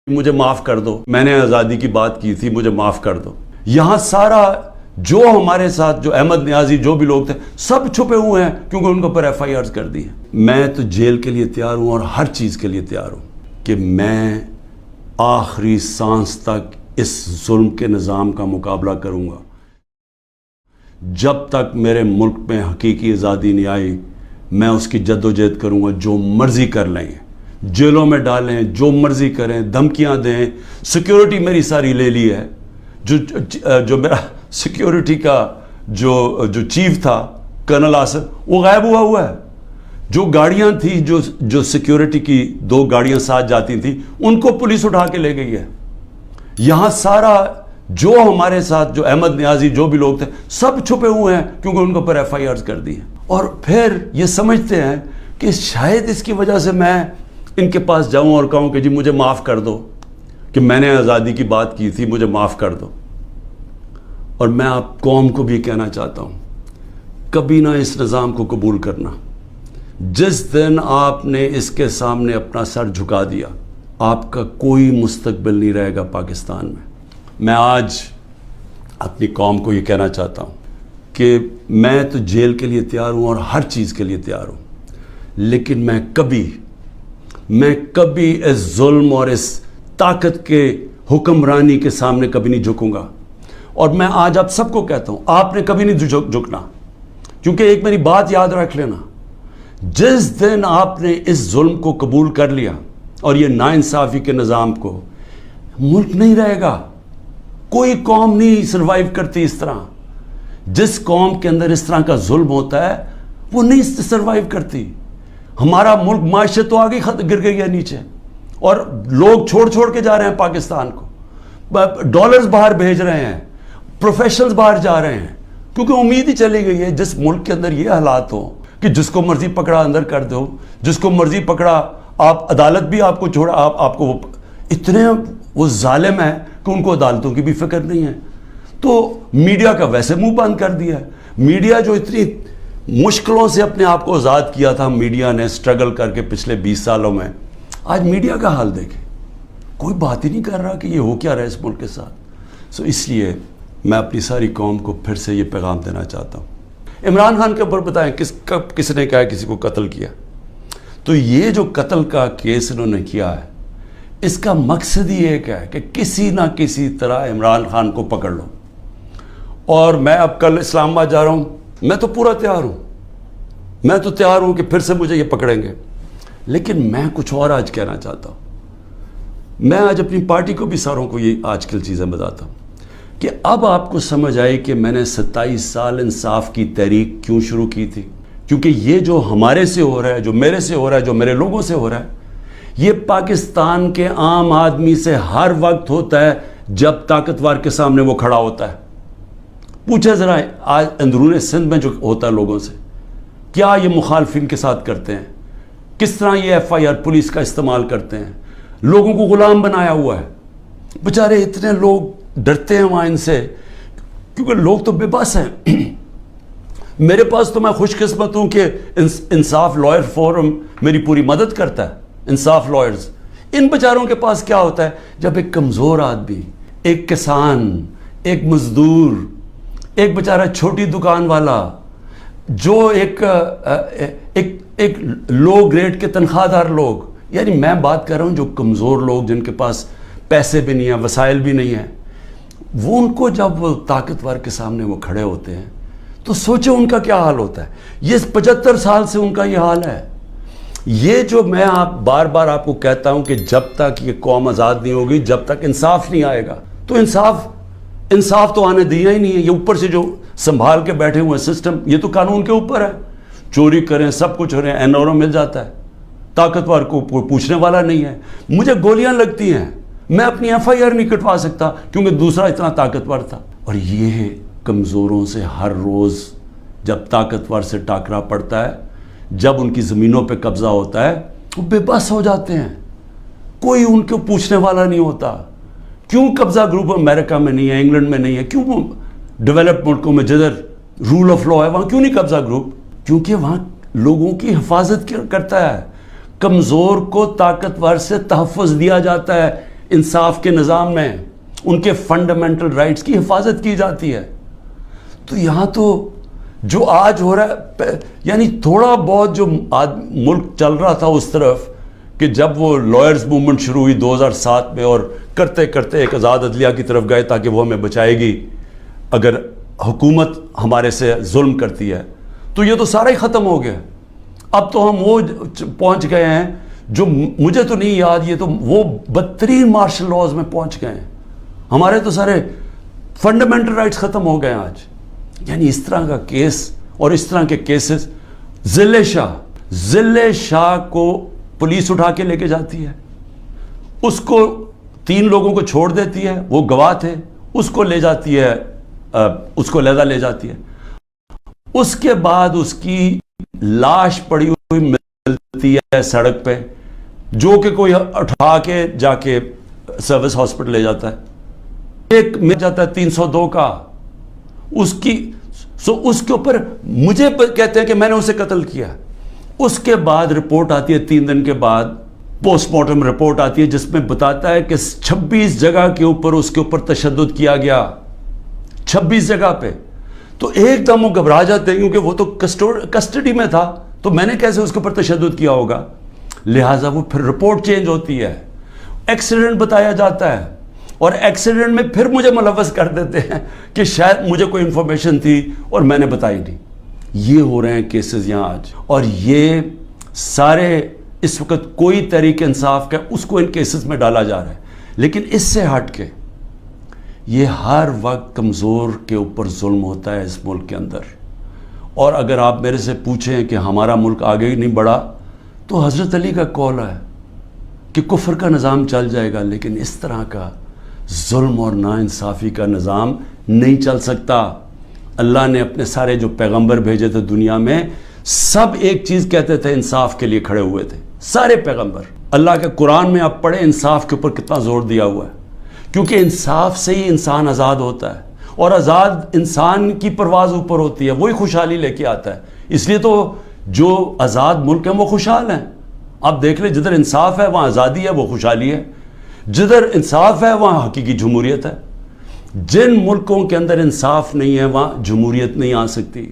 مجھے معاف کر دو، میں نے آزادی کی بات کی تھی، مجھے معاف کر دو۔ یہاں سارا جو ہمارے ساتھ جو احمد نیازی جو بھی لوگ تھے سب چھپے ہوئے ہیں کیونکہ ان کے اوپر ایف آئی آرز کر دی ہیں۔ میں تو جیل کے لیے تیار ہوں اور ہر چیز کے لیے تیار ہوں کہ میں آخری سانس تک اس ظلم کے نظام کا مقابلہ کروں گا۔ جب تک میرے ملک میں حقیقی آزادی نہیں آئی میں اس کی جد و جہد کروں گا۔ جو مرضی کر لیں، جیلوں میں ڈالیں، جو مرضی کریں، دھمکیاں دیں، سیکیورٹی میری ساری لے لی ہے۔ جو میرا سیکیورٹی کا جو چیف تھا کرنل آصف وہ غائب ہوا ہے۔ جو گاڑیاں تھیں جو سیکیورٹی کی 2 گاڑیاں ساتھ جاتی تھیں ان کو پولیس اٹھا کے لے گئی ہے۔ یہاں سارا جو ہمارے ساتھ جو احمد نیازی جو بھی لوگ تھے سب چھپے ہوئے ہیں کیونکہ ان کے اوپر ایف آئی آرز کر دی ہیں، اور پھر یہ سمجھتے ہیں کہ شاید اس کی وجہ سے میں ان کے پاس جاؤں اور کہوں کہ جی مجھے معاف کر دو کہ میں نے آزادی کی بات کی تھی، مجھے معاف کر دو۔ اور میں آپ قوم کو بھی کہنا چاہتا ہوں کبھی نہ اس نظام کو قبول کرنا۔ جس دن آپ نے اس کے سامنے اپنا سر جھکا دیا آپ کا کوئی مستقبل نہیں رہے گا پاکستان میں۔ میں آج اپنی قوم کو یہ کہنا چاہتا ہوں کہ میں تو جیل کے لیے تیار ہوں اور ہر چیز کے لیے تیار ہوں، لیکن میں کبھی اس ظلم اور اس طاقت کے حکمرانی کے سامنے کبھی نہیں جھکوں گا۔ اور میں آج آپ سب کو کہتا ہوں آپ نے کبھی نہیں جھکنا، کیونکہ ایک میری بات یاد رکھ لینا، جس دن آپ نے اس ظلم کو قبول کر لیا اور یہ ناانصافی کے نظام کو، ملک نہیں رہے گا۔ کوئی قوم نہیں سروائیو کرتی اس طرح۔ جس قوم کے اندر اس طرح کا ظلم ہوتا ہے وہ نہیں سروائیو کرتی۔ ہمارا ملک معیشت تو آگے گر گئی ہے نیچے، اور لوگ چھوڑ کے جا رہے ہیں پاکستان کو، ڈالرز باہر بھیج رہے ہیں، پروفیشنلز باہر جا رہے ہیں، کیونکہ امید ہی چلی گئی ہے جس ملک کے اندر یہ حالات ہوں کہ جس کو مرضی پکڑا اندر کر دو، جس کو مرضی پکڑا آپ عدالت بھی آپ کو چھوڑا، آپ کو اتنے وہ ظالم ہیں کہ ان کو عدالتوں کی بھی فکر نہیں ہے۔ تو میڈیا کا ویسے منہ بند کر دیا ہے۔ میڈیا جو اتنی مشکلوں سے اپنے آپ کو آزاد کیا تھا، میڈیا نے سٹرگل کر کے پچھلے 20 سالوں میں، آج میڈیا کا حال دیکھیں، کوئی بات ہی نہیں کر رہا کہ یہ ہو کیا رہا ہے اس ملک کے ساتھ۔ اس لیے میں اپنی ساری قوم کو پھر سے یہ پیغام دینا چاہتا ہوں۔ عمران خان کے اوپر بتائیں کس نے کہا کسی کو قتل کیا؟ تو یہ جو قتل کا کیس انہوں نے کیا ہے اس کا مقصد ہی ایک ہے کہ کسی نہ کسی طرح عمران خان کو پکڑ لو۔ اور میں اب کل اسلام آباد جا رہا ہوں، میں تو پورا تیار ہوں، میں تو تیار ہوں کہ پھر سے مجھے یہ پکڑیں گے، لیکن میں کچھ اور آج کہنا چاہتا ہوں۔ میں آج اپنی پارٹی کو بھی ساروں کو یہ آج کل چیزیں بتاتا ہوں کہ اب آپ کو سمجھ آئی کہ میں نے 27 سال انصاف کی تحریک کیوں شروع کی تھی، کیونکہ یہ جو ہمارے سے ہو رہا ہے، جو میرے سے ہو رہا ہے، جو میرے لوگوں سے ہو رہا ہے، یہ پاکستان کے عام آدمی سے ہر وقت ہوتا ہے جب طاقتور کے سامنے وہ کھڑا ہوتا ہے۔ پوچھے ذرا آج اندرون سندھ میں جو ہوتا ہے لوگوں سے، کیا یہ مخالفین کے ساتھ کرتے ہیں، کس طرح یہ ایف آئی آر پولیس کا استعمال کرتے ہیں، لوگوں کو غلام بنایا ہوا ہے۔ بیچارے اتنے لوگ ڈرتے ہیں وہاں ان سے، کیونکہ لوگ تو بے بس ہیں۔ میرے پاس تو میں خوش قسمت ہوں کہ انصاف لائر فورم میری پوری مدد کرتا ہے، انصاف لائرز۔ ان بیچاروں کے پاس کیا ہوتا ہے جب ایک کمزور آدمی، ایک کسان، ایک مزدور، ایک بیچارہ چھوٹی دکان والا، جو ایک لو گریڈ کے تنخواہ دار لوگ، یعنی میں بات کر رہا ہوں جو کمزور لوگ جن کے پاس پیسے بھی نہیں ہیں، وسائل بھی نہیں ہیں، وہ ان کو جب وہ طاقتور کے سامنے وہ کھڑے ہوتے ہیں تو سوچیں ان کا کیا حال ہوتا ہے۔ یہ 75 سال سے ان کا یہ حال ہے۔ یہ جو میں بار بار آپ کو کہتا ہوں کہ جب تک یہ قوم آزاد نہیں ہوگی، جب تک انصاف نہیں آئے گا، تو انصاف تو آنے دیا ہی نہیں ہے۔ یہ اوپر سے جو سنبھال کے بیٹھے ہوئے سسٹم، یہ تو قانون کے اوپر ہے، چوری کریں سب کچھ ہو رہے ہیں، این آر او مل جاتا ہے، طاقتور کو پوچھنے والا نہیں ہے۔ مجھے گولیاں لگتی ہیں، میں اپنی ایف آئی آر نہیں کٹوا سکتا کیونکہ دوسرا اتنا طاقتور تھا۔ اور یہ کمزوروں سے ہر روز جب طاقتور سے ٹاکرا پڑتا ہے، جب ان کی زمینوں پہ قبضہ ہوتا ہے، وہ بے بس ہو جاتے ہیں، کوئی ان کو پوچھنے والا نہیں ہوتا۔ کیوں قبضہ گروپ امریکہ میں نہیں ہے، انگلینڈ میں نہیں ہے، کیوں ڈیولپڈ ملکوں میں جدھر رول آف لا ہے وہاں کیوں نہیں قبضہ گروپ؟ کیونکہ وہاں لوگوں کی حفاظت کرتا ہے، کمزور کو طاقتور سے تحفظ دیا جاتا ہے۔ انصاف کے نظام میں ان کے فنڈامنٹل رائٹس کی حفاظت کی جاتی ہے. تو یہاں تو جو آج ہو رہا ہے, یعنی تھوڑا بہت جو ملک چل رہا تھا اس طرف کہ جب وہ لائرز موومنٹ شروع ہوئی 2007 میں, اور کرتے کرتے ایک آزاد عدلیہ کی طرف گئے تاکہ وہ ہمیں بچائے گی اگر حکومت ہمارے سے ظلم کرتی ہے, تو یہ تو سارا ہی ختم ہو گیا. اب تو ہم وہ پہنچ گئے ہیں جو مجھے تو نہیں یاد, یہ تو وہ بدترین مارشل لاز میں پہنچ گئے ہیں. ہمارے تو سارے فنڈامنٹل رائٹس ختم ہو گئے ہیں آج. یعنی اس طرح کا کیس اور اس طرح کے کیسز, ضلع شاہ کو پولیس اٹھا کے لے کے جاتی ہے, اس کو 3 لوگوں کو چھوڑ دیتی ہے, وہ گواہ تھے, اس کو لے جاتی ہے, اس کو علیحدہ لے جاتی ہے. اس کے بعد اس کی لاش پڑی ہوئی ملتی ہے سڑک پہ, جو کہ کوئی اٹھا کے جا کے سروس ہاسپٹل لے جاتا ہے. ایک مل جاتا ہے 302 کا, اس کے اوپر مجھے کہتے ہیں کہ میں نے اسے قتل کیا. اس کے بعد رپورٹ آتی ہے 3 دن کے بعد, پوسٹ مارٹم رپورٹ آتی ہے جس میں بتاتا ہے کہ 26 جگہ کے اوپر اس کے اوپر تشدد کیا گیا, 26 جگہ پہ. تو ایک دم وہ گھبرا جاتے ہیں کیونکہ وہ تو کسٹڈی میں تھا, تو میں نے کیسے اس کے اوپر تشدد کیا ہوگا. لہٰذا وہ پھر رپورٹ چینج ہوتی ہے, ایکسیڈنٹ بتایا جاتا ہے, اور ایکسیڈنٹ میں پھر مجھے ملوث کر دیتے ہیں کہ شاید مجھے کوئی انفارمیشن تھی اور میں نے بتائی نہیں. یہ ہو رہے ہیں کیسز یہاں آج, اور یہ سارے اس وقت کوئی تحریک انصاف کا اس کو ان کیسز میں ڈالا جا رہا ہے. لیکن اس سے ہٹ کے یہ ہر وقت کمزور کے اوپر ظلم ہوتا ہے اس ملک کے اندر. اور اگر آپ میرے سے پوچھیں کہ ہمارا ملک آگے ہی نہیں بڑھا, تو حضرت علی کا قول ہے کہ کفر کا نظام چل جائے گا, لیکن اس طرح کا ظلم اور ناانصافی کا نظام نہیں چل سکتا. اللہ نے اپنے سارے جو پیغمبر بھیجے تھے دنیا میں, سب ایک چیز کہتے تھے, انصاف کے لیے کھڑے ہوئے تھے سارے پیغمبر. اللہ کے قرآن میں آپ پڑھیں انصاف کے اوپر کتنا زور دیا ہوا ہے, کیونکہ انصاف سے ہی انسان آزاد ہوتا ہے, اور آزاد انسان کی پرواز اوپر ہوتی ہے, وہی خوشحالی لے کے آتا ہے. اس لیے تو جو آزاد ملک ہیں وہ خوشحال ہیں. آپ دیکھ لیں, جدھر انصاف ہے وہاں آزادی ہے, وہ خوشحالی ہے. جدھر انصاف ہے وہاں حقیقی جمہوریت ہے. جن ملکوں کے اندر انصاف نہیں ہے وہاں جمہوریت نہیں آ سکتی.